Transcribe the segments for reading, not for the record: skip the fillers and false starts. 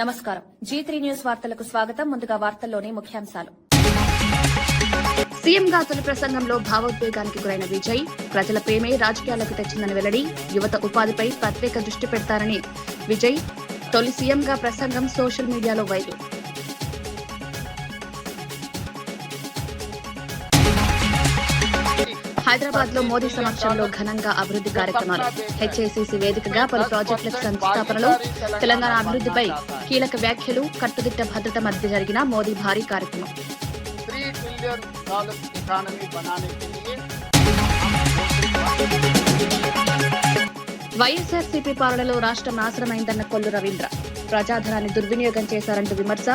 నమస్కారం. G3 news వార్తలకు స్వాగతం. ముందుగా వార్తల్లోని ముఖ్యాంశాలు. సీఎంగా తొలి ప్రసంగంలో భావోద్వేగానికి గురైన విజయ్, ప్రజల ప్రేమే రాజకీయాలకు తెచ్చిందని వెల్లడి, యువత ఉపాధిపై ప్రత్యేక దృష్టి పెడతారని విజయ్. తొలి సీఎంగా ప్రసంగం సోషల్ మీడియాలో వైరల్. హైదరాబాద్ లో మోదీ సమక్షంలో ఘనంగా అభివృద్ది కార్యక్రమాలు. హెచ్ఐసిసి వేదికగా పలు ప్రాజెక్టులకు శంకుస్థాపనలు. తెలంగాణ అభివృద్దిపై కీలక వ్యాఖ్యలు. కట్టుదిట్ట భద్రత మధ్య జరిగిన మోదీ భారీ కార్యక్రమం. వైఎస్ఆర్సీపీ పాలనలో రాష్ట్రం నాశనమైందన్న కొల్లు రవీంద్ర. ప్రజాధనాన్ని దుర్వినియోగం చేశారంటూ విమర్శ.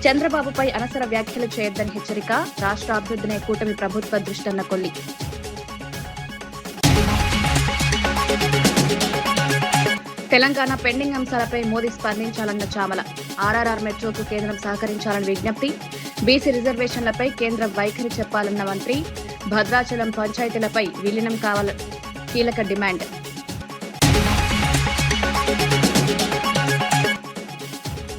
చంద్రబాబుపై అనవసర వ్యాఖ్యలు చేయొద్దని హెచ్చరిక. రాష్ట్ర అభివృద్దినే కూటమి ప్రభుత్వ దృష్టన్న కొల్లి. తెలంగాణ పెండింగ్ అంశాలపై మోదీ స్పందించాలన్న చామల. ఆర్ఆర్ఆర్ మెట్రోకు కేంద్రం సహకరించాలని విజ్ఞప్తి. బీసీ రిజర్వేషన్లపై కేంద్రం వైఖరి చెప్పాలన్న మంత్రి. భద్రాచలం పంచాయతీలపై విలీనం కావాలని కీలక డిమాండ్.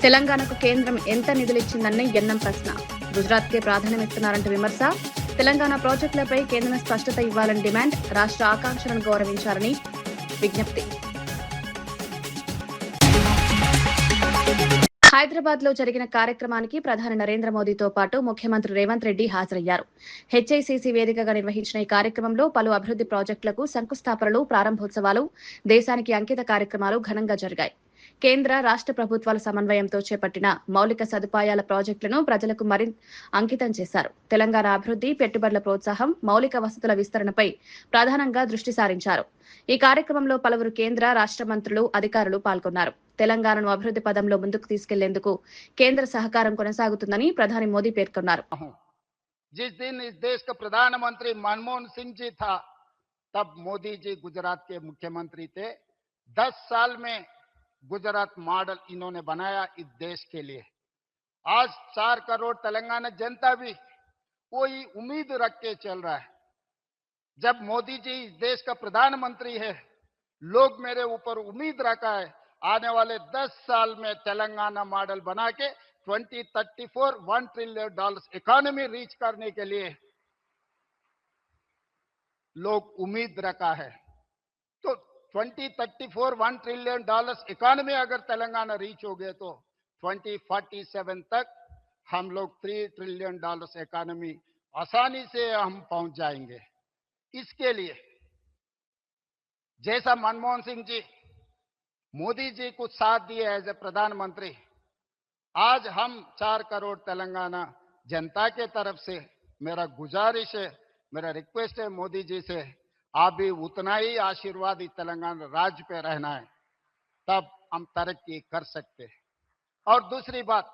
తెలంగాణకు కేంద్రం ఎంత నిధులిచ్చిందని ఎన్నం ప్రశ్న. గుజరాత్కే ప్రాధాన్యమిస్తున్నారంటూ విమర్శ. తెలంగాణ ప్రాజెక్టులపై కేంద్రం స్పష్టత ఇవ్వాలని డిమాండ్. రాష్ట్ర ఆకాంక్షలను గౌరవించాలని విజ్ఞప్తి. హైదరాబాద్ లో జరిగిన కార్యక్రమానికి ప్రధాని నరేంద్ర మోదీతో పాటు ముఖ్యమంత్రి రేవంత్ రెడ్డి హాజరయ్యారు. హెచ్ఐసిసి వేదికగా నిర్వహించిన ఈ కార్యక్రమంలో పలు అభివృద్ది ప్రాజెక్టులకు శంకుస్థాపనలు, ప్రారంభోత్సవాలు, దేశానికి అంకిత కార్యక్రమాలు ఘనంగా జరిగాయి. కేంద్ర, రాష్ట్ర ప్రభుత్వాల సమన్వయంతో చేపట్టిన మౌలిక సదుపాయాల ప్రాజెక్టులను ప్రజలకు మరింత అంకితం చేశారు. తెలంగాణ అభివృద్ది, పెట్టుబడుల ప్రోత్సాహం, మౌలిక వసతుల విస్తరణపై ప్రధానంగా దృష్టి సారించారు. ఈ కార్యక్రమంలో పలువురు కేంద్ర, రాష్ట్ర మంత్రులు, అధికారులు పాల్గొన్నారు. తెలంగాణను అభివృద్ది పదంలో ముందుకు తీసుకెళ్లేందుకు కేంద్ర సహకారం కొనసాగుతుందని ప్రధాని మోదీ పేర్కొన్నారు. जिस दिन इस देश का प्रधानमंत्री मनमोहन सिंह जी था, तब मोदी जी गुजरात के मुख्यमंत्री थे. 10 साल में गुजरात मॉडल इन्होंने बनाया इस देश के लिए. आज 4 करोड़ तेलंगाना जनता भी कोई उम्मीद रख के चल रहा है. जब मोदी जी इस देश का प्रधानमंत्री है, लोग मेरे ऊपर उम्मीद रखा है आने वाले 10 साल में तेलंगाना मॉडल बना के 2034 $1 ट्रिलियन इकोनॉमी रीच करने के लिए लोग उम्मीद रखा है. तो 2034 $1 ट्रिलियन इकोनॉमी अगर तेलंगाना रीच हो गए तो 2047 तक हम लोग $3 ट्रिलियन इकोनॉमी आसानी से हम पहुंच जाएंगे. इसके लिए जैसा मनमोहन सिंह जी, मोदी जी को साथ दिए एज ए प्रधानमंत्री, आज हम 4 करोड़ तेलंगाना जनता के तरफ से मेरा गुजारिश है, मेरा रिक्वेस्ट है मोदी जी से, आप भी उतना ही आशीर्वाद इस तेलंगाना राज्य पे रहना है, तब हम तरक्की कर सकते हैं. और दूसरी बात,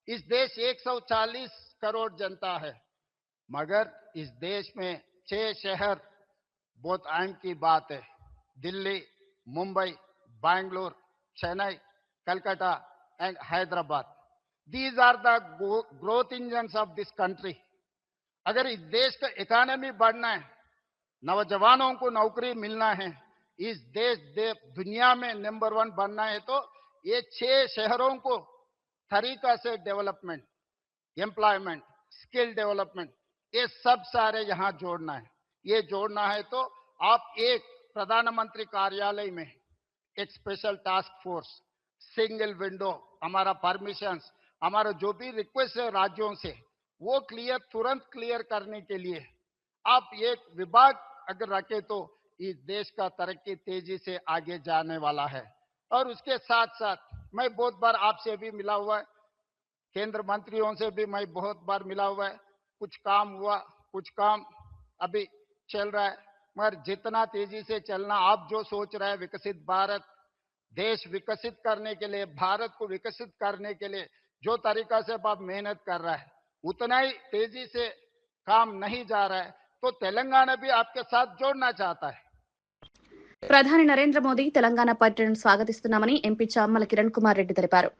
इस देश 140 करोड़ जनता है, मगर इस देश में 6 शहर बहुत अहम की बात है. Delhi, Mumbai, Bangalore, Chennai, Calcutta and Hyderabad. These are the growth engines of this country. अगर इस देश का इकोनॉमी बढ़ना है, नौजवानों को नौकरी मिलना है, इस देश दुनिया में नंबर 1 बनना है, तो ये 6 शहरों को तरीका से डेवलपमेंट, एम्प्लॉयमेंट, स्किल डेवलपमेंट, ये सब सारे यहाँ जोड़ना है. ये जोड़ना है तो आप एक प्रधानमंत्री कार्यालय में एक special task force, single window, हमारा परमिशंस, हमारा जो भी रिक्वेस्ट है राज्यों से, वो तुरंत क्लियर करने के लिए आप एक विभाग अगर रखे तो इस देश का तरक्की तेजी से आगे जाने वाला है. और उसके साथ साथ मैं बहुत बार आपसे भी मिला हुआ है, केंद्र मंत्रियों से भी मैं बहुत बार मिला हुआ है. कुछ काम हुआ, कुछ काम अभी चल रहा है, मगर जितना तेजी से चलना, आप जो सोच रहे हैं विकसित भारत, देश विकसित करने के लिए, भारत को विकसित करने के लिए जो तरीका से आप मेहनत कर रहा है, उतना ही तेजी से काम नहीं जा रहा है. तो तेलंगाना भी आपके साथ जोड़ना चाहता है. ప్రధాని నరేంద్ర మోదీ తెలంగాణ పర్యటనను స్వాగతిస్తున్నామని ఎంపీ చామ్మల కిరణ్ కుమార్ రెడ్డి తెలిపారు.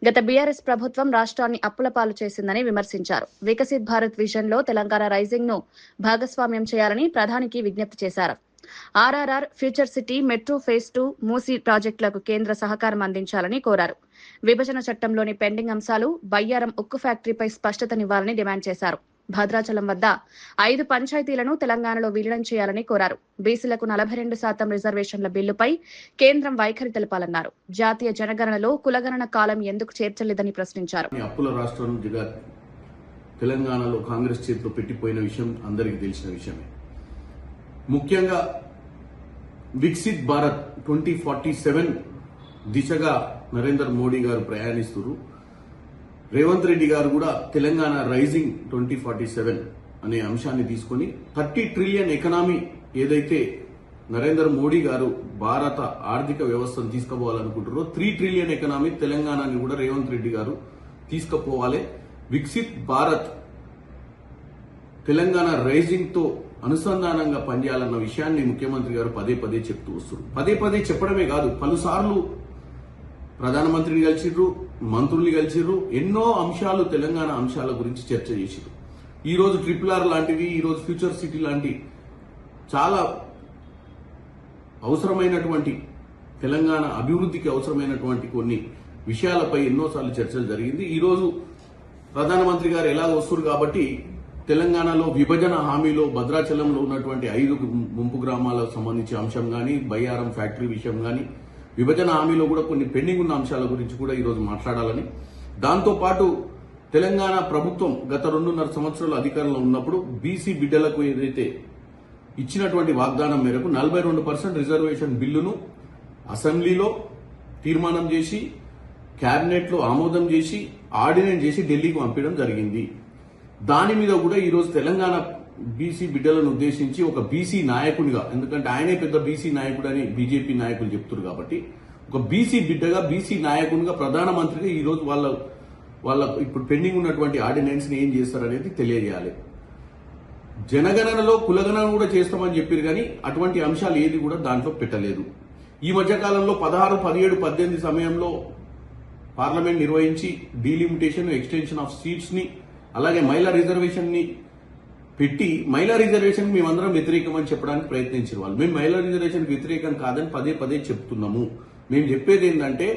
గత బీఆర్ఎస్ ప్రభుత్వం రాష్ట్రాన్ని అప్పుల పాలు చేసిందని విమర్శించారు. వికసిత్ భారత్ విజన్ లో తెలంగాణ రైజింగ్ ను భాగస్వామ్యం చేయాలని ప్రధానికి విజ్ఞప్తి చేశారు. RRR, future city, metro phase 2, Musi ప్రాజెక్టులకు కేంద్ర సహకారం అందించాలని కోరారు. విభజన చట్టంలోని పెండింగ్ అంశాలు, బయ్యారం ఉక్కు ఫ్యాక్టరీపై స్పష్టతనివ్వాలని డిమాండ్ చేశారు. భద్రాచలం వద్ద 5 పంచాయతీలను తెలంగాణలో విలీనం చేయాలని కోరారు. బీసీలకు 42% రిజర్వేషన్ల బిల్లుపై కేంద్రం వైఖరి తెలపాలన్నారు. జాతీయ జనగణనలో కులగణన కాలం ఎందుకు చేర్చలేదని ప్రశ్నించారు. అప్పుల రాష్ట్రం తెలంగాణలో కాంగ్రెస్ చేతిలో పెట్టిపోయిన విషయం అందరికీ తెలిసిన విషయమే. ముఖ్యంగా వికసిత్ భారత్ 2047 దిశగా నరేంద్ర మోడీ గారు ప్రయాణిస్తున్నారు. రేవంత్ రెడ్డి గారు కూడా తెలంగాణ రైజింగ్ 2047 అనే అంశాన్ని తీసుకొని 30 ట్రిలియన్ ఎకనామీ ఏదైతే నరేంద్ర మోడీ గారు భారత ఆర్థిక వ్యవస్థను తీసుకుపోవాలనుకుంటారో 3 ట్రిలియన్ ఎకనామీ తెలంగాణని కూడా రేవంత్ రెడ్డి గారు తీసుకుపోవాలి. వికసిత్ భారత్ తెలంగాణ రైజింగ్ తో అనుసంధానంగా పనిచేయాలన్న విషయాన్ని ముఖ్యమంత్రి గారు పదే పదే చెప్తూ వస్తున్నారు. పదే పదే చెప్పడమే కాదు, పలుసార్లు ప్రధానమంత్రిని కలిసిర్రు, మంత్రుల్ని కలిసిర్రు, ఎన్నో అంశాలు తెలంగాణ అంశాల గురించి చర్చ చేసిర్రు. ఈ రోజు RRR లాంటివి, ఈ రోజు ఫ్యూచర్ సిటీ లాంటి చాలా అవసరమైనటువంటి తెలంగాణ అభివృద్ధికి అవసరమైనటువంటి కొన్ని విషయాలపై ఎన్నోసార్లు చర్చలు జరిగింది. ఈ రోజు ప్రధానమంత్రి గారు ఎలా వస్తున్నారు కాబట్టి తెలంగాణలో విభజన హామీలో భద్రాచలంలో ఉన్నటువంటి 5 ముంపు గ్రామాలకు సంబంధించిన అంశం కానీ, బయ్యారం ఫ్యాక్టరీ విషయం కానీ, విభజన హామీలో కూడా కొన్ని పెండింగ్ ఉన్న అంశాల గురించి కూడా ఈరోజు మాట్లాడాలని, దాంతోపాటు తెలంగాణ ప్రభుత్వం గత 2.5 సంవత్సరాలు అధికారంలో ఉన్నప్పుడు బీసీ బిడ్డలకు ఏదైతే ఇచ్చినటువంటి వాగ్దానం మేరకు 42% రిజర్వేషన్ బిల్లును అసెంబ్లీలో తీర్మానం చేసి, కేబినెట్ లో ఆమోదం చేసి, ఆర్డినెన్స్ చేసి ఢిల్లీకి పంపించడం జరిగింది. దాని మీద కూడా ఈరోజు తెలంగాణ బీసీ బిడ్డలను ఉద్దేశించి ఒక బీసీ నాయకుడిగా, ఎందుకంటే ఆయనే పెద్ద బీసీ నాయకుడు అని బీజేపీ నాయకులు చెప్తున్నారు కాబట్టి, ఒక బీసీ బిడ్డగా, బీసీ నాయకునిగా, ప్రధానమంత్రిగా ఈరోజు వాళ్ళ ఇప్పుడు పెండింగ్ ఉన్నటువంటి ఆర్డినెన్స్ ని ఏం చేస్తారనేది తెలియజేయాలి. జనగణనలో కులగణన కూడా చేస్తామని చెప్పారు కానీ అటువంటి అంశాలు ఏది కూడా దాంట్లో పెట్టలేదు. ఈ మధ్యకాలంలో 16, 17, 18 సమయంలో పార్లమెంట్ నిర్వహించి డీలిమిటేషన్, ఎక్స్టెన్షన్ ఆఫ్ సీట్స్ ని, అలాగే మహిళా రిజర్వేషన్ ని పెట్టి, మహిళా రిజర్వేషన్ మేమందరం వ్యతిరేకమని చెప్పడానికి ప్రయత్నించారు వాళ్ళు. మేము మహిళా రిజర్వేషన్ వ్యతిరేకం కాదని పదే పదే చెప్తున్నాము. మేము చెప్పేది ఏంటంటే,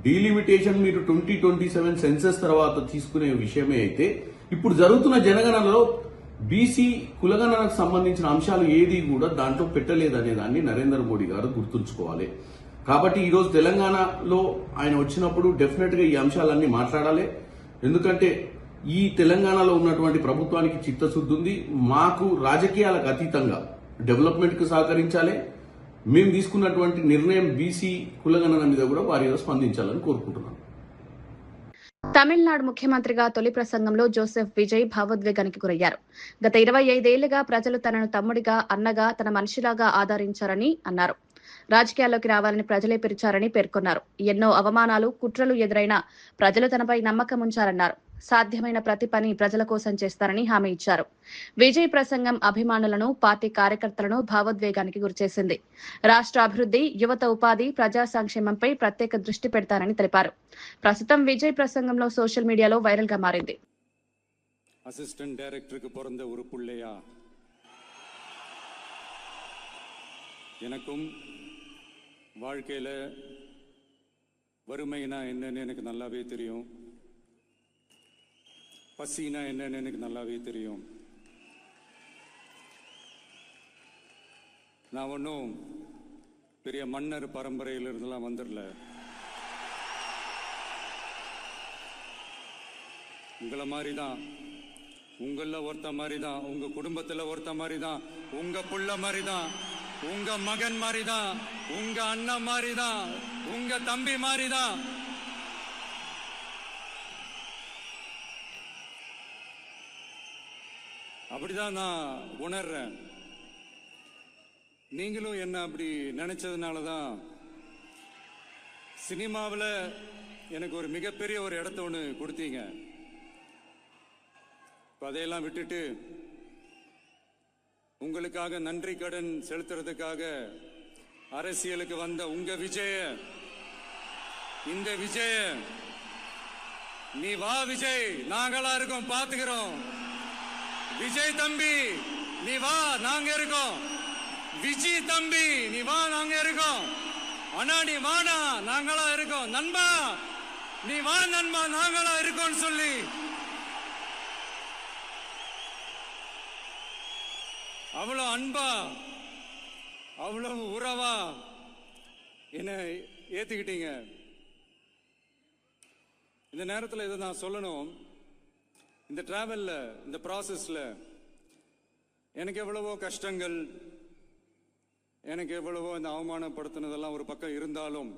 డీలిమిటేషన్ మీరు 2027 సెన్సస్ తర్వాత తీసుకునే విషయమే అయితే, ఇప్పుడు జరుగుతున్న జనగణనలో బీసీ కులగణనకు సంబంధించిన అంశాలు ఏది కూడా దాంట్లో పెట్టలేదనే దాన్ని నరేంద్ర మోడీ గారు గుర్తుంచుకోవాలి. కాబట్టి ఈ రోజు తెలంగాణలో ఆయన వచ్చినప్పుడు డెఫినెట్ గా ఈ అంశాలన్నీ మాట్లాడాలి. ఎందుకంటే ఈ తెలంగాణలో ఉన్నటువంటి ప్రభుత్వానికి చిత్తశుద్ధి ఉంది. మాకు రాజకీయాలకు అతీతంగా డెవలప్మెంట్ కు సహకరించాలి. మేము తీసుకున్నటువంటి నిర్ణయం బీసీ కులగణన మీద కూడా వారి స్పందించాలని కోరుకుంటున్నాను. తమిళనాడు ముఖ్యమంత్రిగా తొలి ప్రసంగంలో జోసెఫ్ విజయ్ భావోద్వేగానికి గురయ్యారు. గత 25 ఏళ్లుగా ప్రజలు తనను తమ్ముడిగా, అన్నగా, తన మనిషిలాగా ఆదరించారని అన్నారు. రాజకీయాల్లోకి రావాలని ప్రజలే పిలిచారని పేర్కొన్నారు. ఎన్నో అవమానాలు, కుట్రలు ఎదురైనా ప్రజలు తనపై నమ్మకం ఉంచారన్నారు. సాధ్యమైన ప్రతి పని ప్రజల కోసం చేస్తారని హామీ ఇచ్చారు. విజయ్ ప్రసంగం అభిమానులను, పార్టీ కార్యకర్తలను భావోద్వేగానికి గురిచేసింది. రాష్ట్ర అభివృద్ధి, యువత ఉపాధి, ప్రజా సంక్షేమంపై ప్రత్యేక దృష్టి పెడతారని తెలిపారు. ప్రస్తుతం విజయ్ ప్రసంగంలో సోషల్ మీడియాలో వైరల్ గా మారింది. అసిస్టెంట్ డైరెక్టருக்கு பிறந்த ஒரு புள்ளையா எனக்கும் வாழ்க்கையில வறுமைனா என்னன்னு எனக்கு நல்லாவே தெரியும். பசினா என்னன்னு எனக்கு நல்லாவே தெரியும். நான் ஒன்றும் பெரிய மன்னர் பரம்பரையிலிருந்தெல்லாம் வந்துடல. உங்களை மாதிரி தான், உங்களில் ஒருத்த மாதிரி தான், உங்க குடும்பத்தில் ஒருத்த மாதிரி தான், உங்க புள்ள மாதிரி தான், உங்க மகன் மாதிரி தான், உங்க அண்ணன் மாதிரி தான், உங்க தம்பி மாதிரி தான். அப்படிதான் நான் உணர்றேன். நீங்களும் என்ன அப்படி நினைச்சதுனால தான் சினிமாவில் எனக்கு ஒரு மிகப்பெரிய ஒரு இடத்த ஒன்று கொடுத்தீங்க. அதையெல்லாம் விட்டுட்டு உங்களுக்காக நன்றி கடன் செலுத்துறதுக்காக அரசியலுக்கு வந்த உங்க விஜய, இந்த விஜய, நீ வா விஜய், நாங்களா இருக்கோம், பாத்துக்கிறோம். விஜய் தம்பி நீ வா, நாங்க இருக்கோம். விஜி தம்பி நீ வா, நாங்க இருக்கோம். அண்ணா நீ வாடா, நாங்களா இருக்கோம். நண்பா நீ வா நண்பா, நாங்களா இருக்கோம்னு சொல்லி அவ்வளவு அன்பா அவ்வளவு உறவா என்ன ஏத்துக்கிட்டீங்க. இந்த நேரத்தில் இதை நான் சொல்லணும். இந்த டிராவல்ல, இந்த ப்ராசஸ்ல எனக்கு எவ்வளவோ கஷ்டங்கள், எனக்கு எவ்வளவோ இந்த அவமானப்படுத்தினதெல்லாம் ஒரு பக்கம் இருந்தாலும்,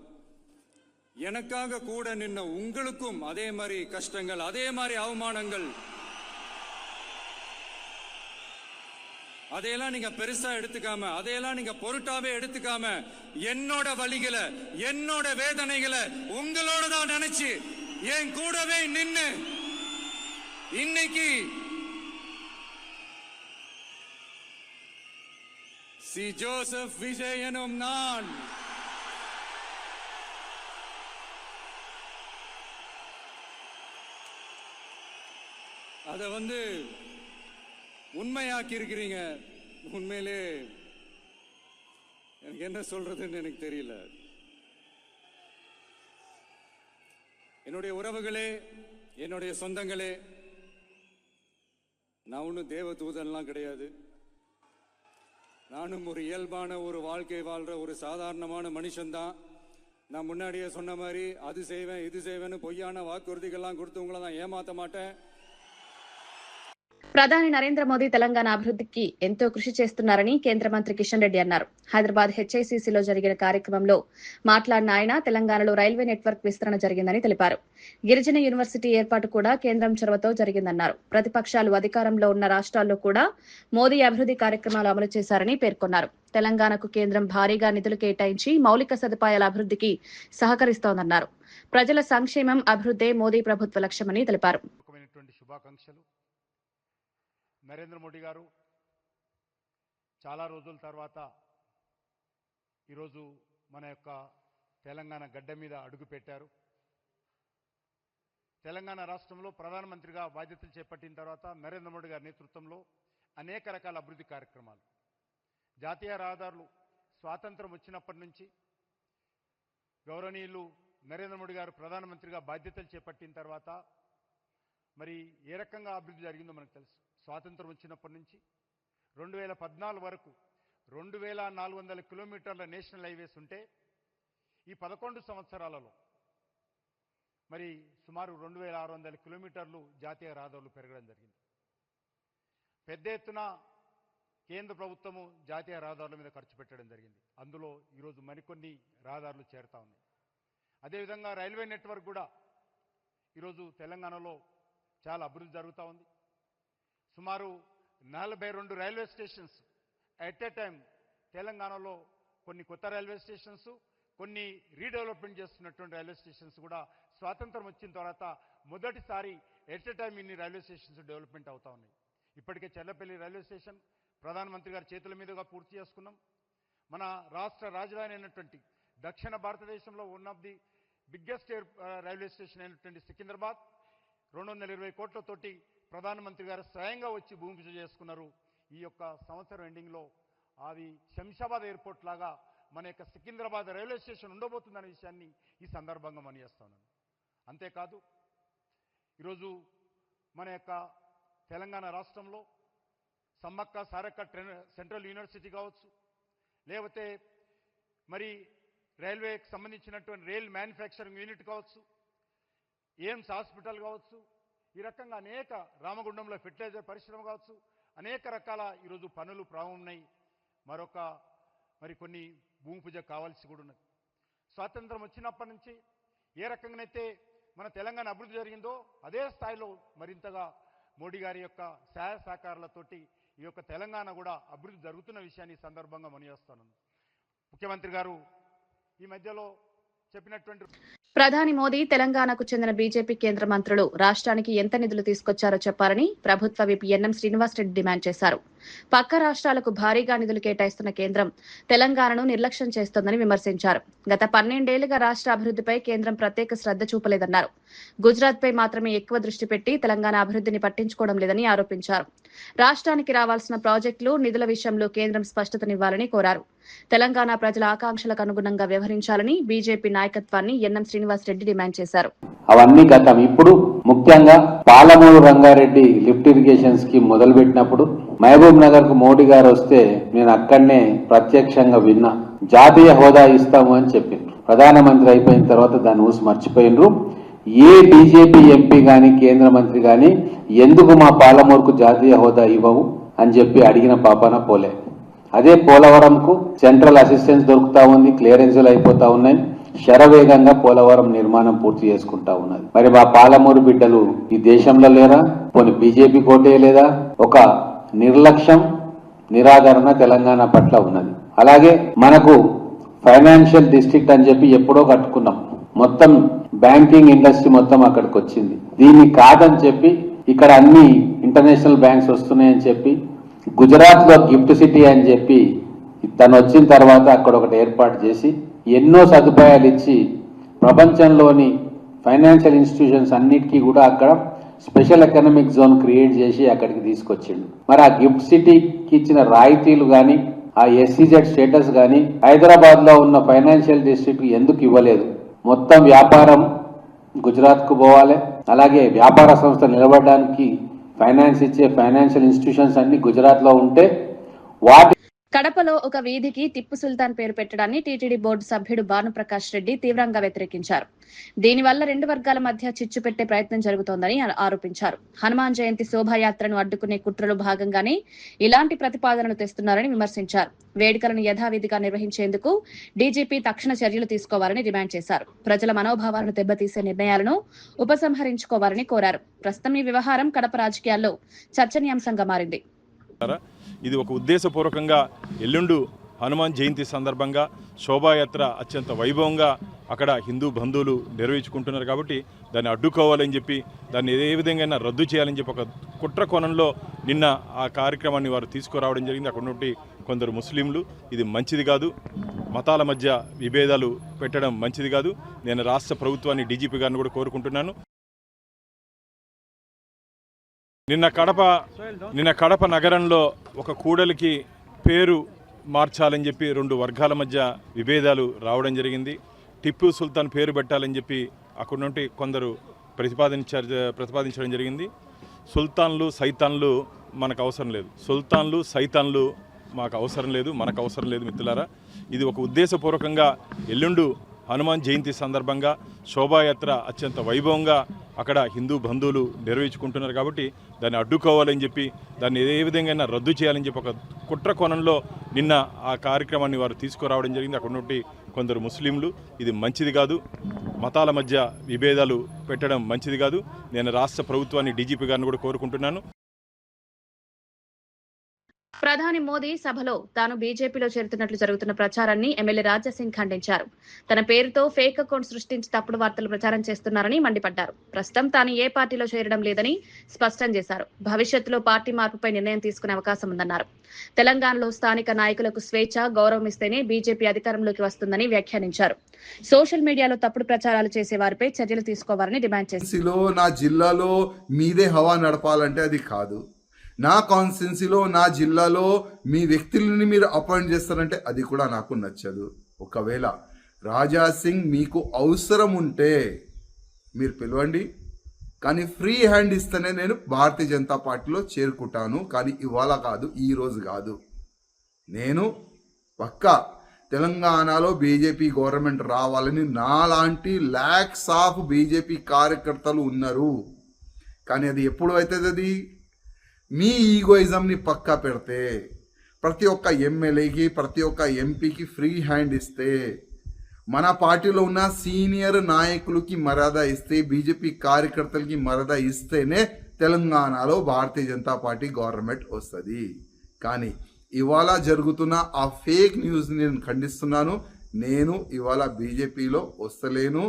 எனக்காக கூட நின்ன உங்களுக்கும் அதே மாதிரி கஷ்டங்கள், அதே மாதிரி அவமானங்கள், அதையெல்லாம் நீங்க பெருசா எடுத்துக்காம, அதையெல்லாம் நீங்க பொருட்டாவே எடுத்துக்காம, என்னோட வலிகளை, என்னோட வேதனைகளை உங்களோட தான் நினைச்சு என் கூடவே நின்னு இன்னைக்கு சி ஜோசப் விஜய் எனும் நான் அதை உண்மையாக்கி இருக்கிறீங்க. உண்மையிலே எனக்கு என்ன சொல்றதுன்னு எனக்கு தெரியல. என்னுடைய உறவுகளே, என்னுடைய சொந்தங்களே, நான் ஒன்றும் தேவ தூதன்லாம் கிடையாது. நானும் ஒரு இயல்பான ஒரு வாழ்க்கை வாழ்ற ஒரு சாதாரணமான மனுஷன்தான். நான் முன்னாடியே சொன்ன மாதிரி அது செய்வேன் இது செய்வேன்னு பொய்யான வாக்குறுதிகள்லாம் கொடுத்து உங்களை நான் ஏமாற்ற மாட்டேன். ప్రధాని నరేంద్ర మోదీ తెలంగాణ అభివృద్ధికి ఎంతో కృషి చేస్తున్నారని కేంద్ర మంత్రి కిషన్ రెడ్డి అన్నారు. హైదరాబాద్ హెచ్ఐసిసిలో జరిగిన కార్యక్రమంలో మాట్లాడిన ఆయన తెలంగాణలో రైల్వే నెట్వర్క్ విస్తరణ జరిగిందని తెలిపారు. గిరిజన యూనివర్సిటీ ఏర్పాటు కూడా కేంద్రం చొరవతో జరిగిందన్నారు. ప్రతిపక్షాలు అధికారంలో ఉన్న రాష్ట్రాల్లో కూడా మోదీ అభివృద్ధి కార్యక్రమాలు అమలు చేశారని పేర్కొన్నారు. తెలంగాణకు కేంద్రం భారీగా నిధులు కేటాయించి మౌలిక సదుపాయాల అభివృద్ధికి సహకరిస్తోందన్నారు. ప్రజల సంక్షేమం, అభివృద్ధే మోదీ ప్రభుత్వ లక్ష్యమని తెలిపారు. నరేంద్ర మోడీ గారు చాలా రోజుల తర్వాత ఈరోజు మన యొక్క తెలంగాణ గడ్డ మీద అడుగు పెట్టారు. తెలంగాణ రాష్ట్రంలో ప్రధానమంత్రిగా బాధ్యతలు చేపట్టిన తర్వాత నరేంద్ర మోడీ గారి నేతృత్వంలో అనేక రకాల అభివృద్ధి కార్యక్రమాలు, జాతీయ రహదారులు స్వాతంత్రం వచ్చినప్పటి నుంచి గౌరవనీయులు నరేంద్ర మోడీ గారు ప్రధానమంత్రిగా బాధ్యతలు చేపట్టిన తర్వాత మరి ఏ రకంగా అభివృద్ధి జరిగిందో మనకు తెలుసు. స్వాతంత్రం వచ్చినప్పటి నుంచి 2014 వరకు 2400 కిలోమీటర్ల నేషనల్ హైవేస్ ఉంటే ఈ 11 సంవత్సరాలలో మరి సుమారు 2600 కిలోమీటర్లు జాతీయ రహదారులు పెరగడం జరిగింది. పెద్ద ఎత్తున కేంద్ర ప్రభుత్వము జాతీయ రహదారుల మీద ఖర్చు పెట్టడం జరిగింది. అందులో ఈరోజు మరికొన్ని రహదారులు చేరుతా ఉన్నాయి. అదేవిధంగా రైల్వే నెట్వర్క్ కూడా ఈరోజు తెలంగాణలో చాలా అభివృద్ధి జరుగుతూ ఉంది. సుమారు 42 railway stations at a time తెలంగాణలో, కొన్ని కొత్త రైల్వే స్టేషన్స్, కొన్ని రీడెవలప్మెంట్ చేస్తున్నటువంటి రైల్వే స్టేషన్స్ కూడా స్వాతంత్రం వచ్చిన తర్వాత మొదటిసారి ఎట్ ఏ టైం ఇన్ని రైల్వే స్టేషన్స్ డెవలప్మెంట్ అవుతా ఉన్నాయి. ఇప్పటికే చెల్లపల్లి రైల్వే స్టేషన్ ప్రధానమంత్రి గారి చేతుల మీదుగా పూర్తి చేసుకున్నాం. మన రాష్ట్ర రాజధాని అయినటువంటి దక్షిణ భారతదేశంలో one of the biggest railway station అయినటువంటి సికింద్రాబాద్ 220 కోట్లతోటి ప్రధానమంత్రి గారు స్వయంగా వచ్చి భూమి పూజ చేసుకున్నారు. ఈ యొక్క సంవత్సరం ఎండింగ్లో అది శంషాబాద్ ఎయిర్పోర్ట్ లాగా మన యొక్క సికింద్రాబాద్ రైల్వే స్టేషన్ ఉండబోతుందనే విషయాన్ని ఈ సందర్భంగా మనయేస్తున్నాను. అంతేకాదు ఈరోజు మన యొక్క తెలంగాణ రాష్ట్రంలో సమ్మక్క సారక్క సెంట్రల్ యూనివర్సిటీ కావచ్చు, లేకపోతే మరి రైల్వేకి సంబంధించినటువంటి రైల్ మ్యానుఫ్యాక్చరింగ్ యూనిట్ కావచ్చు, ఎయిమ్స్ హాస్పిటల్ కావచ్చు, ఈ రకంగా అనేక రామగుండంలో ఫెర్టిలైజర్ పరిశ్రమ కావచ్చు, అనేక రకాల ఈరోజు పనులు ప్రారంభమై మరి కొన్ని భూమి పూజ కావాల్సి కూడా ఉన్నది. స్వాతంత్రం వచ్చినప్పటి నుంచి ఏ రకంగానైతే మన తెలంగాణ అభివృద్ధి జరిగిందో అదే స్థాయిలో మరింతగా మోడీ గారి యొక్క సహాయ సహకారాలతోటి ఈ యొక్క తెలంగాణ కూడా అభివృద్ధి జరుగుతున్న విషయాన్ని ఈ సందర్భంగా మనయేస్తున్నాను. ముఖ్యమంత్రి గారు ఈ మధ్యలో చెప్పినటువంటి ప్రధాని మోదీ తెలంగాణకు చెందిన బీజేపీ కేంద్ర మంత్రులు రాష్ట్రానికి ఎంత నిధులు తీసుకొచ్చారో చెప్పాలని ప్రభుత్వ విప్ ఎన్ఎం శ్రీనివాసరెడ్డి డిమాండ్ చేశారు. పక్క రాష్ట్రాలకు భారీగా నిధులు కేటాయిస్తున్న కేంద్రం తెలంగాణను నిర్లక్ష్యం చేస్తోందని విమర్శించారు. గత 12 ఏళ్లుగా రాష్ట్ర అభివృద్ధిపై కేంద్రం ప్రత్యేక శ్రద్ధ చూపలేదన్నారు. గుజరాత్ పై మాత్రమే ఎక్కువ దృష్టి పెట్టి తెలంగాణ అభివృద్ధిని పట్టించుకోవడం లేదని ఆరోపించారు. రాష్ట్రానికి రావాల్సిన ప్రాజెక్టులు, నిధుల విషయంలో కేంద్రం స్పష్టతనివ్వాలని కోరారు. తెలంగాణ ప్రజల ఆకాంక్షలకు అనుగుణంగా వ్యవహరించాలని బీజేపీ నాయకత్వాన్ని ఎన్ఎం శ్రీనివాసరెడ్డి డిమాండ్ చేశారు. అవన్నీ గతం. ఇప్పుడు ముఖ్యంగా Palamuru Rangareddy lift irrigation scheme మొదలుపెట్టినప్పుడు మహబూబ్ నగర్ కు మోడీ గారు వస్తే నేను అక్కడనే ప్రత్యక్షంగా విన్నా. జాతీయ హోదా ఇస్తాము అని చెప్పిండ్రు. ప్రధానమంత్రి అయిపోయిన తర్వాత దాన్ని ఊసి మర్చిపోయినరు. ఏ బీజేపీ ఎంపీ గాని కేంద్ర మంత్రి గాని ఎందుకు మా పాలమూరుకు జాతీయ హోదా ఇవ్వవు అని చెప్పి అడిగిన పాపాన పోలే. అదే పోలవరంకు సెంట్రల్ అసిస్టెన్స్ దొరుకుతా ఉంది, క్లియరెన్సులు అయిపోతా ఉన్నాయి. శరవేగంగా పోలవరం నిర్మాణం పూర్తి చేసుకుంటా ఉన్నది. మరి మా పాలమూరు బిడ్డలు ఈ దేశంలో లేరా? పోనీ బీజేపీ కోటే లేదా? ఒక నిర్లక్ష్యం, నిరాదరణ తెలంగాణ పట్ల ఉన్నది. అలాగే మనకు ఫైనాన్షియల్ డిస్ట్రిక్ట్ అని చెప్పి ఎప్పుడో కట్టుకున్నాం. మొత్తం బ్యాంకింగ్ ఇండస్ట్రీ మొత్తం అక్కడికి వచ్చింది. దీన్ని కాదని చెప్పి ఇక్కడ అన్ని ఇంటర్నేషనల్ బ్యాంక్స్ వస్తున్నాయని చెప్పి గుజరాత్ లో గిఫ్ట్ సిటీ అని చెప్పి తను వచ్చిన తర్వాత అక్కడ ఒకటి ఏర్పాటు చేసి ఎన్నో సదుపాయాలు ఇచ్చి ప్రపంచంలోని ఫైనాన్షియల్ ఇన్స్టిట్యూషన్స్ అన్నిటికీ కూడా అక్కడ స్పెషల్ ఎకనామిక్ జోన్ క్రియేట్ చేసి అక్కడికి తీసుకొచ్చిండు. మరి ఆ గిఫ్ట్ సిటీకి ఇచ్చిన రాయితీలు కానీ, ఆ ఎస్సీజెడ్ స్టేటస్ కానీ హైదరాబాద్ లో ఉన్న ఫైనాన్షియల్ డిస్ట్రిక్ట్ ఎందుకు ఇవ్వలేదు? మొత్తం వ్యాపారం గుజరాత్ కు పోవాలి. అలాగే వ్యాపార సంస్థ నిలబడడానికి ఫైనాన్స్ ఇచ్చే ఫైనాన్షియల్ ఇన్స్టిట్యూషన్స్ అన్ని గుజరాత్ లో ఉంటే వాటి కడపలో ఒక వీధికి టిప్పు సుల్తాన్ పేరు పెట్టడాన్ని టీటీడీ బోర్డు సభ్యుడు భానుప్రకాష్ రెడ్డి తీవ్రంగా వ్యతిరేకించారు. దీనివల్ల 2 వర్గాల మధ్య చిచ్చు పెట్టే ప్రయత్నం జరుగుతోందని ఆరోపించారు. హనుమాన్ జయంతి శోభాయాత్రను అడ్డుకునే కుట్రలో భాగంగానే ఇలాంటి ప్రతిపాదనలు తెస్తున్నారని విమర్శించారు. వేడుకలను యథావిధిగా నిర్వహించేందుకు డీజీపీ తక్షణ చర్యలు తీసుకోవాలని డిమాండ్ చేశారు. ప్రజల మనోభావాలను దెబ్బతీసే నిర్ణయాలను ఉపసంహరించుకోవాలని కోరారు. ప్రస్తుతం ఈ వ్యవహారం కడప రాజకీయాల్లో చర్చనీయాంశంగా మారింది. ఇది ఒక ఉద్దేశపూర్వకంగా ఎల్లుండు హనుమాన్ జయంతి సందర్భంగా శోభాయాత్ర అత్యంత వైభవంగా అక్కడ హిందూ బంధువులు నిర్వహించుకుంటున్నారు కాబట్టి దాన్ని అడ్డుకోవాలని చెప్పి దాన్ని ఏ విధంగా రద్దు చేయాలని చెప్పి ఒక కుట్ర కోణంలో నిన్న ఆ కార్యక్రమాన్ని వారు తీసుకురావడం జరిగింది. అక్కడ నుండి కొందరు ముస్లింలు ఇది మంచిది కాదు, మతాల మధ్య విభేదాలు పెట్టడం మంచిది కాదు. నేను రాష్ట్ర ప్రభుత్వాన్ని, డీజీపీ గారిని కూడా కోరుకుంటున్నాను. నిన్న కడప నగరంలో ఒక కూడలికి పేరు మార్చాలని చెప్పి 2 వర్గాల మధ్య విభేదాలు రావడం జరిగింది. టిప్పు సుల్తాన్ పేరు పెట్టాలని చెప్పి అక్కడి నుండి కొందరు ప్రతిపాదించడం జరిగింది. సుల్తాన్లు సైతాన్లు మనకు అవసరం లేదు. సుల్తాన్లు సైతాన్లు మాకు అవసరం లేదు, మనకు అవసరం లేదు మిత్రులారా. ఇది ఒక ఉద్దేశపూర్వకంగా ఎల్లుండు హనుమాన్ జయంతి సందర్భంగా శోభాయాత్ర అత్యంత వైభవంగా అక్కడ హిందూ బంధువులు నిర్వహించుకుంటున్నారు కాబట్టి దాన్ని అడ్డుకోవాలని చెప్పి దాన్ని ఏ విధంగా రద్దు చేయాలని చెప్పి ఒక కుట్ర కోణంలో నిన్న ఆ కార్యక్రమాన్ని వారు తీసుకురావడం జరిగింది. అక్కడ నుండి కొందరు ముస్లింలు ఇది మంచిది కాదు, మతాల మధ్య విభేదాలు పెట్టడం మంచిది కాదు. నేను రాష్ట్ర ప్రభుత్వాన్ని, డీజీపీ గారిని కూడా కోరుకుంటున్నాను. ప్రధాని మోదీ సభలో తాను బీజేపీలో చేరుతున్నట్లు జరుగుతున్న ప్రచారాన్ని ఎమ్మెల్యే రాజాసింగ్ ఖండించారు. తన పేరుతో ఫేక్ అకౌంట్ సృష్టించి తప్పుడు వార్తలు ప్రచారం చేస్తున్నారని మండిపడ్డారు. ప్రస్తుతం తాను ఏ పార్టీలో చేరడం లేదని స్పష్టం చేశారు. భవిష్యత్తులో పార్టీ మార్పుపై నిర్ణయం తీసుకునే అవకాశం ఉందన్నారు. తెలంగాణలో స్థానిక నాయకులకు స్వేచ్ఛ, గౌరవం ఇస్తేనే బీజేపీ అధికారంలోకి వస్తుందని వ్యాఖ్యానించారు. సోషల్ మీడియాలో తప్పుడు ప్రచారాలు చేసే వారిపై చర్యలు తీసుకోవాలని డిమాండ్ చేశారు. నా జిల్లాలో మీదే హవా నడపాలంటే అది కాదు. నా కాన్స్టిట్యున్సీలో, నా జిల్లాలో మీ వ్యక్తులని మీరు అపాయింట్ చేస్తారంటే అది కూడా నాకు నచ్చదు. ఒకవేళ రాజా సింగ్ మీకు అవసరం ఉంటే మీరు పిలవండి, కానీ ఫ్రీ హ్యాండ్ ఇస్తేనే నేను భారతీయ జనతా పార్టీలో చేరుకుంటాను. కానీ ఇవాళ కాదు, ఈరోజు కాదు. నేను పక్కా తెలంగాణలో బీజేపీ గవర్నమెంట్ రావాలని నాలాంటి లాక్స్ ఆఫ్ బీజేపీ కార్యకర్తలు ఉన్నారు. కానీ అది ఎప్పుడు అవుతుంది? అది మీ ఈగోయిజంని పక్కా పెడితే, ప్రతి ఒక్క ఎమ్మెల్యేకి, ప్రతి ఒక్క ఎంపీకి ఫ్రీ హ్యాండ్ ఇస్తే, మన పార్టీలో ఉన్న సీనియర్ నాయకులకి మర్యాద ఇస్తే, బీజేపీ కార్యకర్తలకి మర్యాద ఇస్తేనే తెలంగాణలో భారతీయ జనతా పార్టీ గవర్నమెంట్ వస్తుంది. కానీ ఇవాళ జరుగుతున్న ఆ ఫేక్ న్యూస్ని నేను ఖండిస్తున్నాను. నేను ఇవాళ బీజేపీలో వస్తలేను,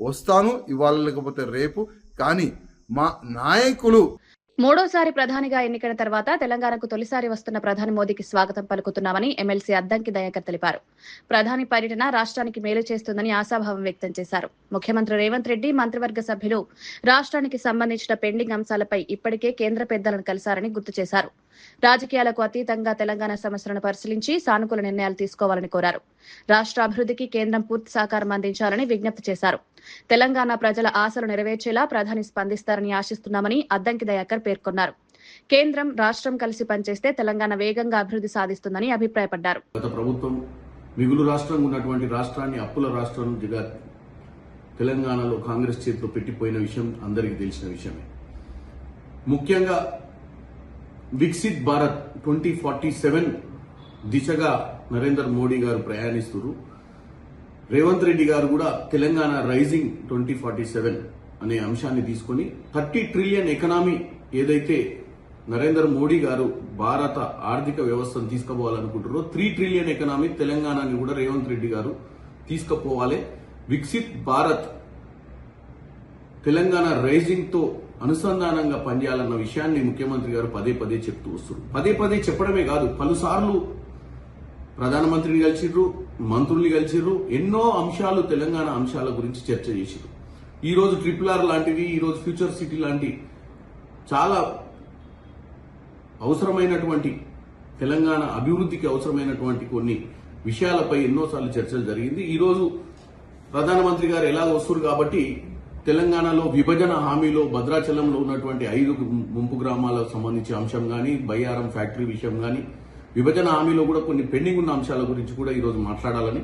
వస్తాను, ఇవాళ లేకపోతే రేపు. కానీ మా నాయకులు మూడోసారి ప్రధానిగా ఎన్నికైన తర్వాత తెలంగాణకు తొలిసారి వస్తున్న ప్రధాని మోదీకి స్వాగతం పలుకుతున్నామని ఎమ్మెల్సీ అద్దంకి దయాకర్ తెలిపారు. ప్రధాని పర్యటన రాష్ట్రానికి మేలు చేస్తుందని ఆశాభావం వ్యక్తం చేశారు. ముఖ్యమంత్రి రేవంత్ రెడ్డి, మంత్రివర్గ సభ్యులు రాష్ట్రానికి సంబంధించిన పెండింగ్ అంశాలపై ఇప్పటికే కేంద్ర పెద్దలను కలిశారని గుర్తు చేశారు. రాజకీయాలకు అతీతంగా తెలంగాణ సమస్యలను పరిశీలించి సానుకూల నిర్ణయాలు తీసుకోవాలని కోరారు. రాష్ట్ర అభివృద్ధికి కేంద్రం పూర్తి సహకారం అందించాలని విజ్ఞప్తి చేశారు. తెలంగాణ ప్రజల ఆశలు నెరవేర్చేలా ప్రధాని స్పందిస్తారని ఆశిస్తున్నామని అద్దంకి దయాకర్ పేర్కొన్నారు. కేంద్రం, రాష్ట్రం కలిసి పనిచేస్తే తెలంగాణ వేగంగా అభివృద్ధి సాధిస్తుందని అభిప్రాయపడ్డారు. గత ప్రభుత్వం మిగులు రాష్ట్రంగా ఉన్నటువంటి రాష్ట్రాన్ని అప్పుల రాష్ట్రంగా తెలంగాణలో కాంగ్రెస్ చేతిలో పెట్టిపోయిన విషయం అందరికీ తెలిసిన విషయమే. ముఖ్యంగా వికసిత్ భారత్ 2047 దిశగా నరేంద్ర మోడీ గారు ప్రయాణిస్తున్నారు. రేవంత్ రెడ్డి గారు కూడా తెలంగాణ రైజింగ్ 2047 అనే అంశాన్ని తీసుకొని 30 ట్రిలియన్ ఎకనామీ ఏదైతే నరేంద్ర మోడీ గారు భారత ఆర్థిక వ్యవస్థను తీసుకుపోవాలనుకుంటారో 3 ట్రిలియన్ ఎకనామీ తెలంగాణని కూడా రేవంత్ రెడ్డి గారు తీసుకుపోవాలి. వికసిత్ భారత్ తెలంగాణ రైజింగ్ తో అనుసంధానంగా పనిచేయాలన్న విషయాన్ని ముఖ్యమంత్రి గారు పదే పదే చెప్తూ వస్తున్నారు. పదే పదే చెప్పడమే కాదు, పలుసార్లు ప్రధానమంత్రిని కలిసిర్రు, మంత్రుల్ని కలిసిర్రు, ఎన్నో అంశాలు తెలంగాణ అంశాల గురించి చర్చ చేసిర్రు. ఈ రోజు RRR లాంటివి, ఈ రోజు ఫ్యూచర్ సిటీ లాంటి చాలా అవసరమైనటువంటి తెలంగాణ అభివృద్ధికి అవసరమైనటువంటి కొన్ని విషయాలపై ఎన్నోసార్లు చర్చలు జరిగింది. ఈ రోజు ప్రధానమంత్రి గారు ఎలా వస్తున్నారు కాబట్టి తెలంగాణలో విభజన హామీలో భద్రాచలంలో ఉన్నటువంటి 5 ముంపు గ్రామాలకు సంబంధించిన అంశం కానీ, బయ్యారం ఫ్యాక్టరీ విషయం కానీ, విభజన హామీలో కూడా కొన్ని పెండింగ్ ఉన్న అంశాల గురించి కూడా ఈరోజు మాట్లాడాలని,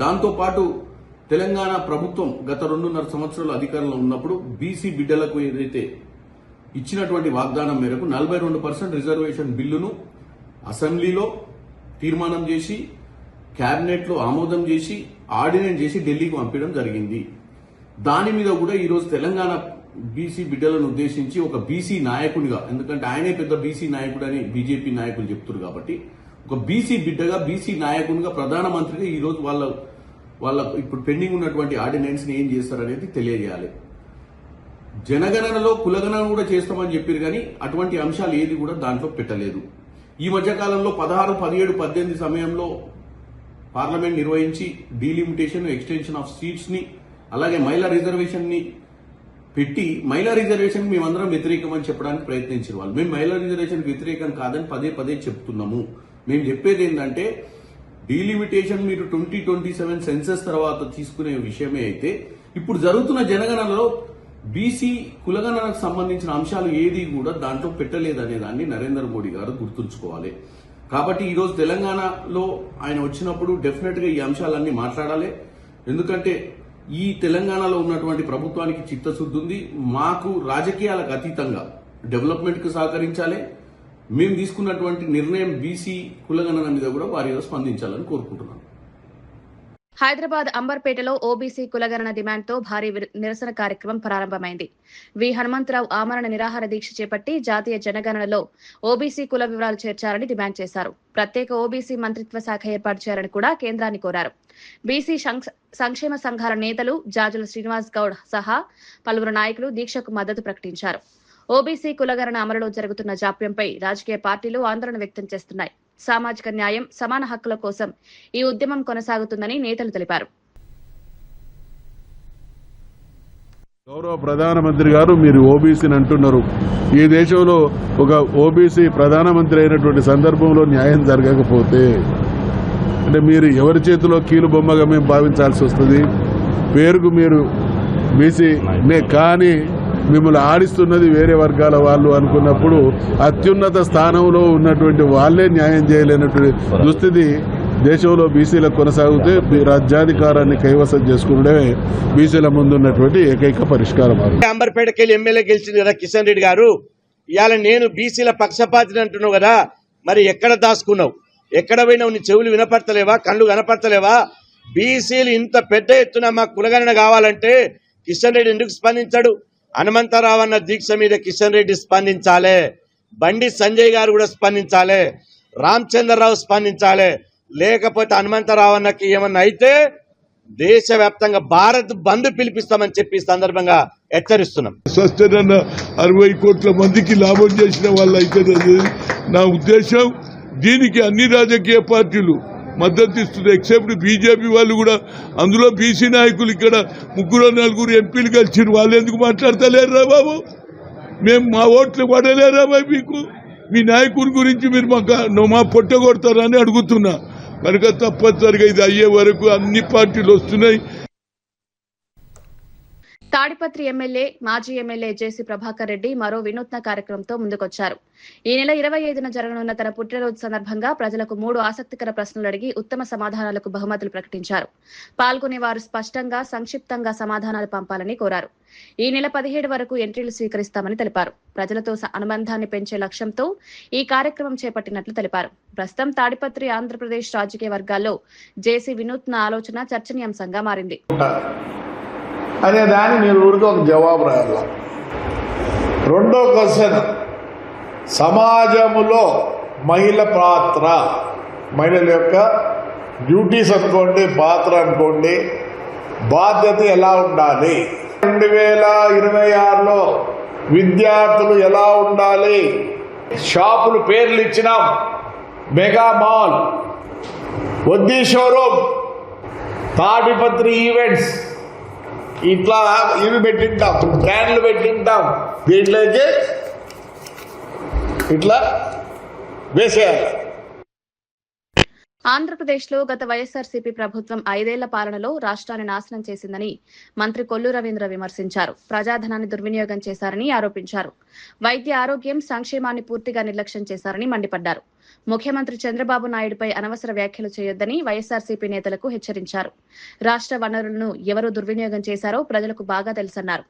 దాంతోపాటు తెలంగాణ ప్రభుత్వం గత 2.5 సంవత్సరాలు అధికారంలో ఉన్నప్పుడు బీసీ బిడ్డలకు ఏదైతే ఇచ్చినటువంటి వాగ్దానం మేరకు 42% రిజర్వేషన్ బిల్లును అసెంబ్లీలో తీర్మానం చేసి, కేబినెట్లో ఆమోదం చేసి, ఆర్డినెన్స్ చేసి ఢిల్లీకి పంపించడం జరిగింది. దాని మీద కూడా ఈరోజు తెలంగాణ బీసీ బిడ్డలను ఉద్దేశించి ఒక బీసీ నాయకునిగా, ఎందుకంటే ఆయనే పెద్ద బీసీ నాయకుడు అని బీజేపీ నాయకులు చెప్తున్నారు కాబట్టి, ఒక బీసీ బిడ్డగా, బీసీ నాయకునిగా, ప్రధానమంత్రిగా ఈరోజు వాళ్ళ ఇప్పుడు పెండింగ్ ఉన్నటువంటి ఆర్డినెన్స్ ని ఏం చేస్తారనేది తెలియజేయాలి. జనగణనలో కులగణన కూడా చేస్తామని చెప్పారు కానీ అటువంటి అంశాలు ఏది కూడా దాంట్లో పెట్టలేదు. ఈ మధ్యకాలంలో 16, 17, 18 సమయంలో పార్లమెంట్ నిర్వహించి డీలిమిటేషన్, ఎక్స్టెన్షన్ ఆఫ్ సీట్స్ ని, అలాగే మహిళా రిజర్వేషన్ ని పెట్టి, మహిళా రిజర్వేషన్ మేమందరం వ్యతిరేకమని చెప్పడానికి ప్రయత్నించారు వాళ్ళు. మేము మహిళా రిజర్వేషన్ వ్యతిరేకం కాదని పదే పదే చెప్తున్నాము. మేము చెప్పేది ఏంటంటే డీలిమిటేషన్ మీరు 2027 సెన్సస్ తర్వాత తీసుకునే విషయమే అయితే, ఇప్పుడు జరుగుతున్న జనగణనలో బీసీ కులగణనకు సంబంధించిన అంశాలు ఏది కూడా దాంట్లో పెట్టలేదనే దాన్ని నరేంద్ర మోడీ గారు గుర్తుంచుకోవాలి. కాబట్టి ఈరోజు తెలంగాణలో ఆయన వచ్చినప్పుడు డెఫినెట్ గా ఈ అంశాలన్నీ మాట్లాడాలి. ఎందుకంటే ఈ తెలంగాణలో ఉన్నటువంటి ప్రభుత్వానికి చిత్తశుద్ధి ఉంది. మాకు రాజకీయాలకు అతీతంగా డెవలప్మెంట్ కు సహకరించాలి. మేము తీసుకున్నటువంటి నిర్ణయం బీసీ కులగణన మీద కూడా వారి స్పందించాలని కోరుకుంటున్నాను. హైదరాబాద్ అంబర్పేటలో ఓబీసీ కులగణన డిమాండ్తో భారీ నిరసన కార్యక్రమం ప్రారంభమైంది. వి హనుమంతరావు ఆమరణ నిరాహార దీక్ష చేపట్టి జాతీయ జనగణనలో ఓబీసీ కుల వివరాలు చేర్చాలని డిమాండ్ చేశారు. ప్రత్యేక ఓబీసీ మంత్రిత్వ శాఖ ఏర్పాటు చేయాలని కూడా కేంద్రాన్ని కోరారు. బీసీ సంక్షేమ సంఘాల నేతలు జాజుల శ్రీనివాస్ గౌడ్ సహా పలువురు నాయకులు దీక్షకు మద్దతు ప్రకటించారు. ఓబీసీ కులగణన అమలులో జరుగుతున్న జాప్యంపై రాజకీయ పార్టీలు ఆందోళన వ్యక్తం చేస్తున్నాయి. సామాజిక న్యాయం, సమాన హక్కుల కోసం ఈ ఉద్యమం కొనసాగుతుందని నేతలు తెలిపారు. గౌరవ ప్రధానమంత్రి గారు మీరు ఓబీసీని అంటున్నారు. ఈ దేశంలో ఒక ఓబీసీ ప్రధానమంత్రి అయినటువంటి సందర్భంలో న్యాయం జరగకపోతే అంటే మీరు ఎవరి చేతిలో కీలు బొమ్మగా మేము భావించాల్సి వస్తుంది. పేరుకు మీరు బీసీనే కానీ మిమ్మల్ని ఆడిస్తున్నది వేరే వర్గాల వాళ్ళు అనుకున్నప్పుడు అత్యున్నత స్థానంలో ఉన్నటువంటి వాళ్ళే న్యాయం చేయలేనటువంటి దుస్థితి దేశంలో బీసీలకు కొనసాగితే రాజ్యాధికారాన్ని కైవసం చేసుకునే బీసీల ముందున్నటువంటి ఏకైక పరిష్కారం. అంబర్పేటకెళ్ళి ఎమ్మెల్యే గెలిచింది కదా కిషన్ రెడ్డి గారు, ఇవాళ నేను బీసీల పక్షపాతిని అంటున్నావు కదా, మరి ఎక్కడ దాచుకున్నావు? ఎక్కడ పోయినావు? నీ చెవులు వినపడతలేవా? కళ్ళు కనపడతలేవా? బీసీలు ఇంత పెద్ద ఎత్తున మా కులగణన కావాలంటే కిషన్ రెడ్డి ఎందుకు స్పందించాడు? హనుమంతరావు అన్న దీక్ష మీద కిషన్ రెడ్డి స్పందించాలి, బండి సంజయ్ గారు కూడా స్పందించాలి, రామచంద్రరావు స్పందించాలి. లేకపోతే హనుమంతరావు అన్నకి ఏమన్నా అయితే దేశవ్యాప్తంగా భారత్ బంద్ పిలిపిస్తామని చెప్పి ఈ సందర్భంగా హెచ్చరిస్తున్నాం. స్వస్థన 60 కోట్ల మందికి లాభం చేసిన వాళ్ళు అయితే నా ఉద్దేశం. దీనికి అన్ని రాజకీయ పార్టీలు మద్దతు ఇస్తుంది. ఎక్సెప్ట్ బీజేపీ వాళ్ళు కూడా, అందులో బీసీ నాయకులు ఇక్కడ 3-4 ఎంపీలు కలిసిరు. వాళ్ళు ఎందుకు మాట్లాడతలేరురా బాబు? మేము మా ఓట్లు పడలేరా మీకు? మీ నాయకుడి గురించి మీరు మా పొట్ట కొడతారని అడుగుతున్నా. కనుక తప్పనిసరిగా ఇది అయ్యే వరకు అన్ని పార్టీలు వస్తున్నాయి. తాడిపత్రి ఎమ్మెల్యే మాజీ ఎమ్మెల్యే జేసీ ప్రభాకర్ రెడ్డి మరో వినూత్న కార్యక్రమంతో ముందుకొచ్చారు. ఈ నెల 25న జరగనున్న తన పుట్టినరోజు సందర్భంగా ప్రజలకు 3 ఆసక్తికర ప్రశ్నలు అడిగి ఉత్తమ సమాధానాలకు బహుమతులు ప్రకటించారు. పాల్గొనేవారు స్పష్టంగా, సంక్షిప్తంగా సమాధానాలు పంపాలని కోరారు. ఈ నెల 17 వరకు ఎంట్రీలు స్వీకరిస్తామని తెలిపారు. ప్రజలతో అనుబంధాన్ని పెంచే లక్ష్యంతో ఈ కార్యక్రమం చేపట్టినట్లు తెలిపారు. ప్రస్తుతం తాడిపత్రి ఆంధ్రప్రదేశ్ రాజకీయ వర్గాల్లో జేసీ వినూత్న ఆలోచన చర్చనీయాంశంగా మారింది. అనే దాన్ని మీరు ఊరికి ఒక జవాబు రాయాల. రెండో క్వశ్చన్, సమాజంలో మహిళ పాత్ర, మహిళల యొక్క డ్యూటీస్ అనుకోండి, పాత్ర అనుకోండి, బాధ్యత ఎలా ఉండాలి, 2026లో విద్యార్థులు ఎలా ఉండాలి, షాపులు పేర్లు ఇచ్చినాం, మెగా మాల్, వద్దీ షోరూమ్, తాడిపత్రి ఈవెంట్స్, ఇట్లా ఇవి పెట్టింటాం, బ్రాండ్లు పెట్టింటాం. దీంట్లోకి ఇట్లా వేసేయాలి. ఆంధ్రప్రదేశ్లో గత వైఎస్ఆర్సీపీ ప్రభుత్వం 5 ఏళ్ల పాలనలో రాష్ట్రాన్ని నాశనం చేసిందని మంత్రి కొల్లు రవీంద్ర విమర్శించారు. ప్రజాధనాన్ని దుర్వినియోగం చేశారని ఆరోపించారు. వైద్య ఆరోగ్యం సంక్షేమాన్ని పూర్తిగా నిర్లక్ష్యం చేశారని మండిపడ్డారు. ముఖ్యమంత్రి చంద్రబాబు నాయుడుపై అనవసర వ్యాఖ్యలు చేయొద్దని వైఎస్ఆర్సీపీ నేతలకు హెచ్చరించారు. రాష్ట్ర వనరులను ఎవరు దుర్వినియోగం చేశారో ప్రజలకు బాగా తెలుసన్నారు.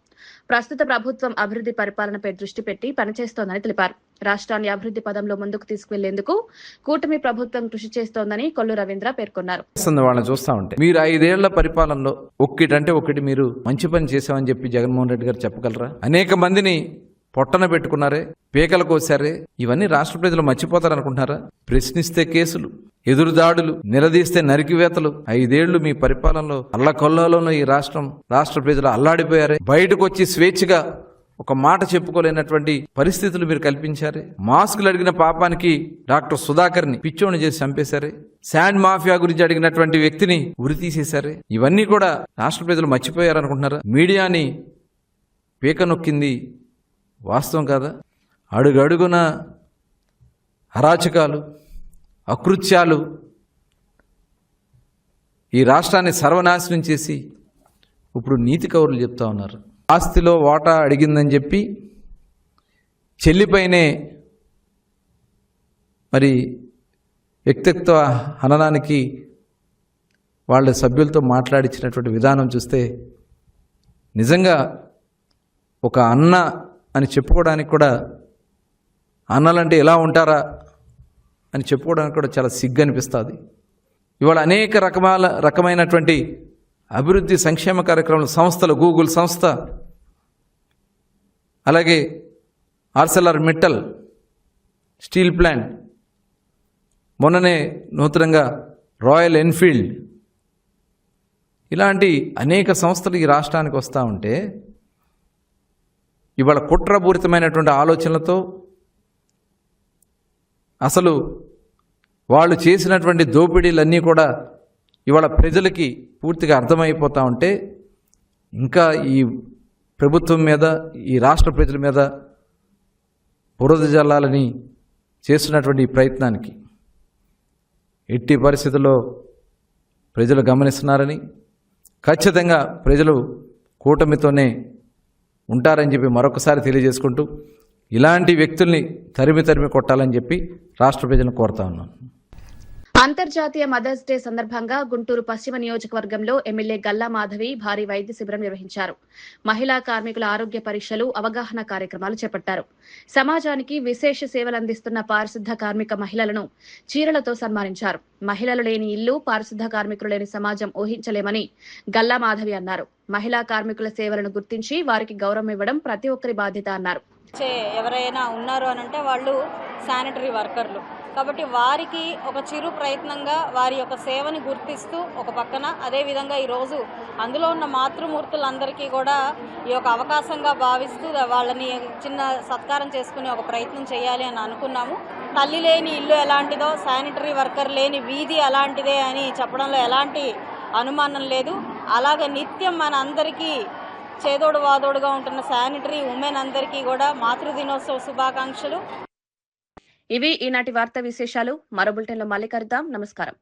ప్రస్తుత ప్రభుత్వం అభివృద్ధి పరిపాలనపై దృష్టి పెట్టి పనిచేస్తోందని తెలిపారు. రాష్ట్రాన్ని అభివృద్ధి పదంలో ముందుకు తీసుకువెళ్లేందుకు కూటమి ప్రభుత్వం కృషి చేస్తోందని కొల్లు రవీంద్ర పేర్కొన్నారు. వాళ్ళని చూస్తా ఉంటే మీరు 5 ఏళ్ల పరిపాలనలో ఒక్కటంటే ఒకటి మీరు మంచి పని చేశామని చెప్పి జగన్మోహన్ రెడ్డి గారు చెప్పగలరా? అనేక మందిని పొట్టన పెట్టుకున్నారే, పీకలు కోసారే, ఇవన్నీ రాష్ట్ర ప్రజలు మర్చిపోతారనుకుంటున్నారా? ప్రశ్నిస్తే కేసులు, ఎదురుదాడులు, నిలదీస్తే నరికివేతలు. 5 ఏళ్లు మీ పరిపాలనలో అల్లకొల్లాలోనూ ఈ రాష్ట్ర ప్రజలు అల్లాడిపోయారే. బయటకు వచ్చి స్వేచ్ఛగా ఒక మాట చెప్పుకోలేనటువంటి పరిస్థితులు మీరు కల్పించారే. మాస్కులు అడిగిన పాపానికి డాక్టర్ సుధాకర్ని పిచ్చోని చేసి చంపేశారే. శాండ్ మాఫియా గురించి అడిగినటువంటి వ్యక్తిని ఉరి తీసేశారే. ఇవన్నీ కూడా రాష్ట్ర ప్రజలు మర్చిపోయారనుకుంటున్నారా? మీడియాని పీక నొక్కింది వాస్తవం కాదా? అడుగడుగున అరాచకాలు, అకృత్యాలు ఈ రాష్ట్రాన్ని సర్వనాశనం చేసి ఇప్పుడు నీతి కౌరులు చెప్తా ఉన్నారు. ఆస్తిలో వాటా అడిగిందని చెప్పి చెల్లిపైనే మరి వ్యక్తిత్వ హననానికి వాళ్ళ సభ్యులతో మాట్లాడించినటువంటి విధానం చూస్తే నిజంగా ఒక అన్న అని చెప్పుకోవడానికి కూడా, అన్నలంటే ఎలా ఉంటారా అని చెప్పుకోవడానికి కూడా చాలా సిగ్గు అనిపిస్తుంది. ఇవాళ అనేక రకమైనటువంటి అభివృద్ధి సంక్షేమ కార్యక్రమాలు సంస్థలు, గూగుల్ సంస్థ, అలాగే ఆర్సెలర్ మిట్టల్ స్టీల్ ప్లాంట్, మొన్ననే నూతనంగా రాయల్ ఎన్ఫీల్డ్, ఇలాంటి అనేక సంస్థలు ఈ రాష్ట్రానికి వస్తూ ఉంటే ఇవాళ కుట్రపూరితమైనటువంటి ఆలోచనలతో అసలు వాళ్ళు చేసినటువంటి దోపిడీలన్నీ కూడా ఇవాళ ప్రజలకి పూర్తిగా అర్థమైపోతూ ఉంటే ఇంకా ఈ ప్రభుత్వం మీద, ఈ రాష్ట్ర ప్రజల మీద బురద జల్లాలని చేస్తున్నటువంటి ఈ ప్రయత్నానికి ఎట్టి పరిస్థితుల్లో ప్రజలు గమనిస్తున్నారని, ఖచ్చితంగా ప్రజలు కూటమితోనే ఉంటారని చెప్పి మరొకసారి తెలియజేసుకుంటూ ఇలాంటి వ్యక్తుల్ని తరిమి కొట్టాలని చెప్పి రాష్ట్ర ప్రజలను కోరుతా ఉన్నాను. అంతర్జాతీయ మదర్స్ డే సందర్భంగా గుంటూరు పశ్చిమ నియోజకవర్గంలో ఎమ్మెల్యే గల్లా మాధవి భారీ వైద్య శిబిరం నిర్వహించారు. మహిళా కార్మికుల ఆరోగ్య పరీక్షలు, అవగాహన కార్యక్రమాలు చేపట్టారు. సమాజానికి విశేష సేవలు అందిస్తున్న పారిశుద్ధ కార్మిక మహిళలను చీరలతో సన్మానించారు. మహిళలు లేని ఇల్లు, పారిశుద్ధ కార్మికులు లేని సమాజం ఊహించలేమని గల్లా మాధవి అన్నారు. మహిళా కార్మికుల సేవలను గుర్తించి వారికి గౌరవం ఇవ్వడం ప్రతి ఒక్కరి బాధ్యత అన్నారు. ఎవరైనా ఉన్నారు అని అంటే వాళ్ళు శానిటరీ వర్కర్లు, కాబట్టి వారికి ఒక చిరు ప్రయత్నంగా వారి యొక్క సేవని గుర్తిస్తూ ఒక పక్కన, అదేవిధంగా ఈరోజు అందులో ఉన్న మాతృమూర్తులందరికీ కూడా ఈ యొక్క అవకాశంగా భావిస్తూ వాళ్ళని చిన్న సత్కారం చేసుకునే ఒక ప్రయత్నం చేయాలి అని అనుకున్నాము. తల్లి లేని ఇల్లు ఎలాంటిదో, శానిటరీ వర్కర్ లేని వీధి అలాంటిదే అని చెప్పడంలో ఎలాంటి అనుమానం లేదు. అలాగే నిత్యం మన అందరికీ చేదోడు వాదోడుగా ఉంటున్న శానిటరీ ఉమెన్ అందరికీ కూడా మాతృదినోత్సవ శుభాకాంక్షలు. ఇవి ఈనాటి వార్తా విశేషాలు. మరో బులెటిన్లో మళ్ళీ కలుద్దాం. నమస్కారం.